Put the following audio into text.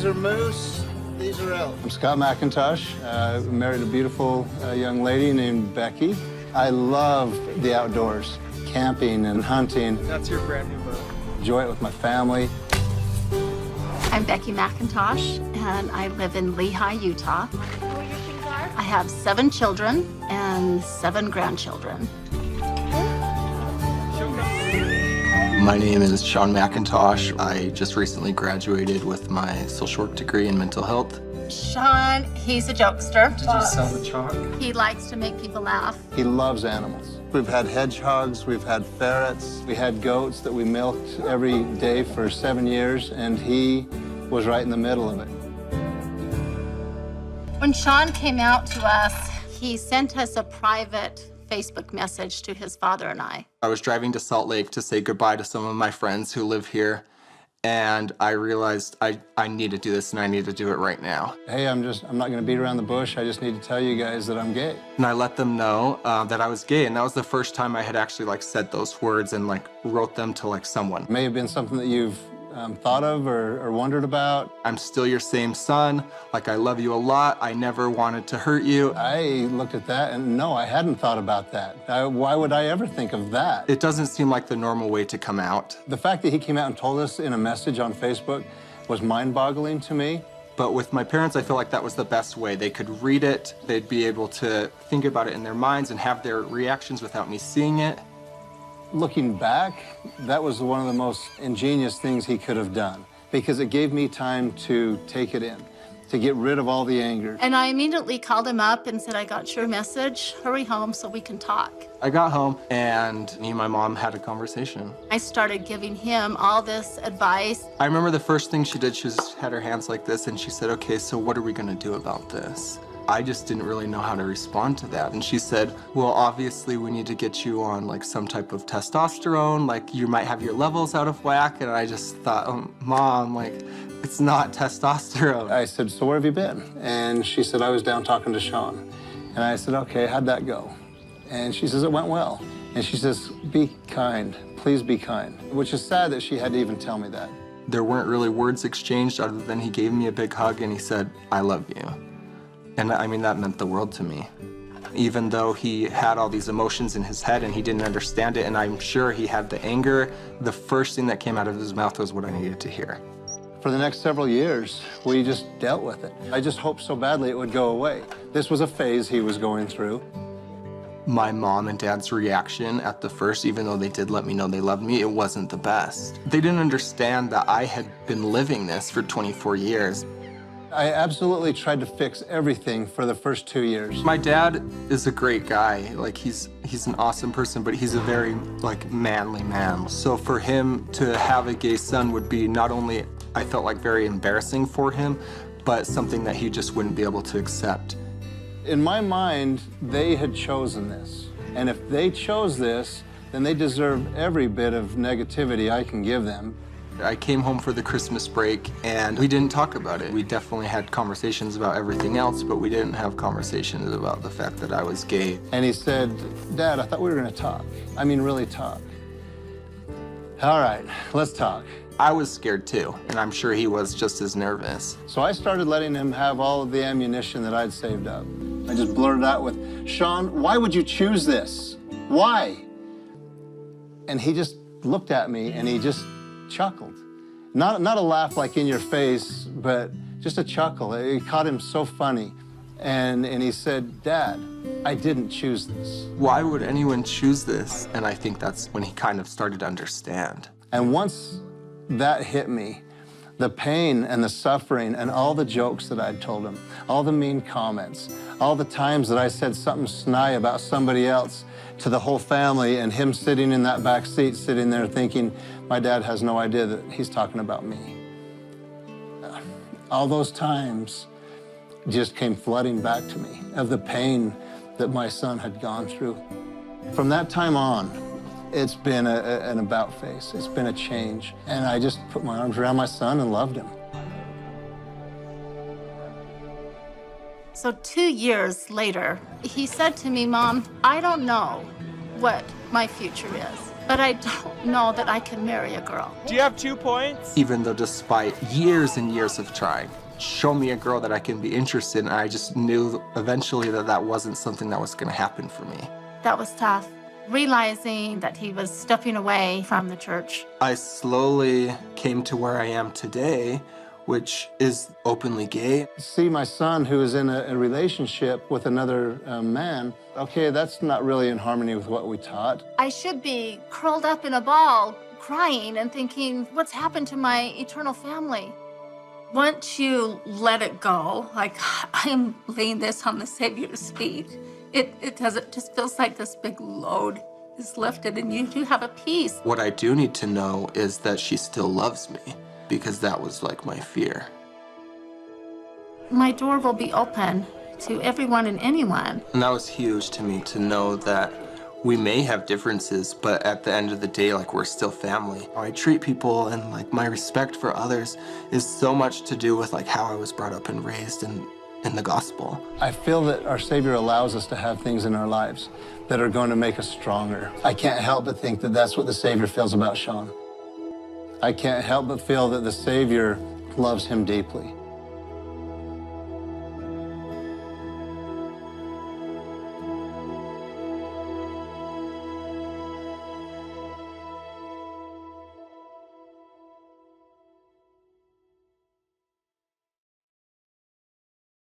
These are moose. These are elk. I'm Scott Mackintosh. Married a beautiful young lady named Becky. I love the outdoors, camping and hunting. That's your brand new boat. Enjoy it with my family. I'm Becky Mackintosh, and I live in Lehi, Utah. I have 7 children and 7 grandchildren. My name is Sean Mackintosh. I just recently graduated with my social work degree in mental health. Sean, he's a jokester. Did you sell the chalk? He likes to make people laugh. He loves animals. We've had hedgehogs, we've had ferrets, we had goats that we milked every day for 7 years, and he was right in the middle of it. When Sean came out to us, he sent us a private Facebook message to his father and I. I was driving to Salt Lake to say goodbye to some of my friends who live here, and I realized I need to do this, and I need to do it right now. Hey, I'm not gonna beat around the bush. I just need to tell you guys that I'm gay. And I let them know that I was gay, and that was the first time I had actually said those words and wrote them to someone. It may have been something that you've thought of or wondered about. I'm still your same son. I love you a lot. I never wanted to hurt you. I looked at that and no, I hadn't thought about that. Why would I ever think of that? It doesn't seem like the normal way to come out. The fact that he came out and told us in a message on Facebook was mind-boggling to me. But with my parents, I feel like that was the best way. They could read it, they'd be able to think about it in their minds and have their reactions without me seeing it. Looking back, that was one of the most ingenious things he could have done because it gave me time to take it in, to get rid of all the anger. And I immediately called him up and said, I got your message. Hurry home so we can talk. I got home and me and my mom had a conversation. I started giving him all this advice. I remember the first thing she did, she just had her hands like this and she said, okay, so what are we gonna do about this? I just didn't really know how to respond to that. And she said, well, obviously we need to get you on some type of testosterone, you might have your levels out of whack. And I just thought, oh, Mom, it's not testosterone. I said, so where have you been? And she said, I was down talking to Sean. And I said, okay, how'd that go? And she says, it went well. And she says, be kind, please be kind. Which is sad that she had to even tell me that. There weren't really words exchanged other than he gave me a big hug and he said, I love you. And I mean, that meant the world to me. Even though he had all these emotions in his head and he didn't understand it, and I'm sure he had the anger, the first thing that came out of his mouth was what I needed to hear. For the next several years, we just dealt with it. I just hoped so badly it would go away. This was a phase he was going through. My mom and dad's reaction at the first, even though they did let me know they loved me, it wasn't the best. They didn't understand that I had been living this for 24 years. I absolutely tried to fix everything for the first 2 years. My dad is a great guy. He's an awesome person, but he's a very, manly man. So for him to have a gay son would be not only, I felt very embarrassing for him, but something that he just wouldn't be able to accept. In my mind, they had chosen this. And if they chose this, then they deserve every bit of negativity I can give them. I came home for the Christmas break and we didn't talk about it. We definitely had conversations about everything else, but we didn't have conversations about the fact that I was gay. And he said, Dad, I thought we were gonna talk. I mean, really talk. All right, let's talk. I was scared too, and I'm sure he was just as nervous. So I started letting him have all of the ammunition that I'd saved up. I just blurted out with, Sean, why would you choose this? Why? And he just looked at me and he just chuckled. Not a laugh like in your face, but just a chuckle. It caught him so funny. And he said, Dad, I didn't choose this. Why would anyone choose this? And I think that's when he kind of started to understand. And once that hit me, the pain and the suffering and all the jokes that I'd told him, all the mean comments, all the times that I said something snide about somebody else to the whole family and him sitting in that back seat, sitting there thinking, my dad has no idea that he's talking about me. All those times just came flooding back to me of the pain that my son had gone through. From that time on, it's been an about face. It's been a change. And I just put my arms around my son and loved him. So 2 years later, he said to me, Mom, I don't know what my future is. But I don't know that I can marry a girl. Do you have 2 points? Even though despite years and years of trying, show me a girl that I can be interested in, I just knew eventually that that wasn't something that was going to happen for me. That was tough. Realizing that he was stepping away from the church. I slowly came to where I am today, which is openly gay. See my son who is in a relationship with another man, okay, that's not really in harmony with what we taught. I should be curled up in a ball, crying and thinking, what's happened to my eternal family? Once you let it go, like I am laying this on the Savior's feet, it just feels like this big load is lifted and you do have a peace. What I do need to know is that she still loves me, because that was like my fear. My door will be open to everyone and anyone. And that was huge to me, to know that we may have differences, but at the end of the day, like, we're still family. How I treat people and like my respect for others is so much to do with like how I was brought up and raised in the gospel. I feel that our Savior allows us to have things in our lives that are going to make us stronger. I can't help but think that that's what the Savior feels about Sean. I can't help but feel that the Savior loves him deeply.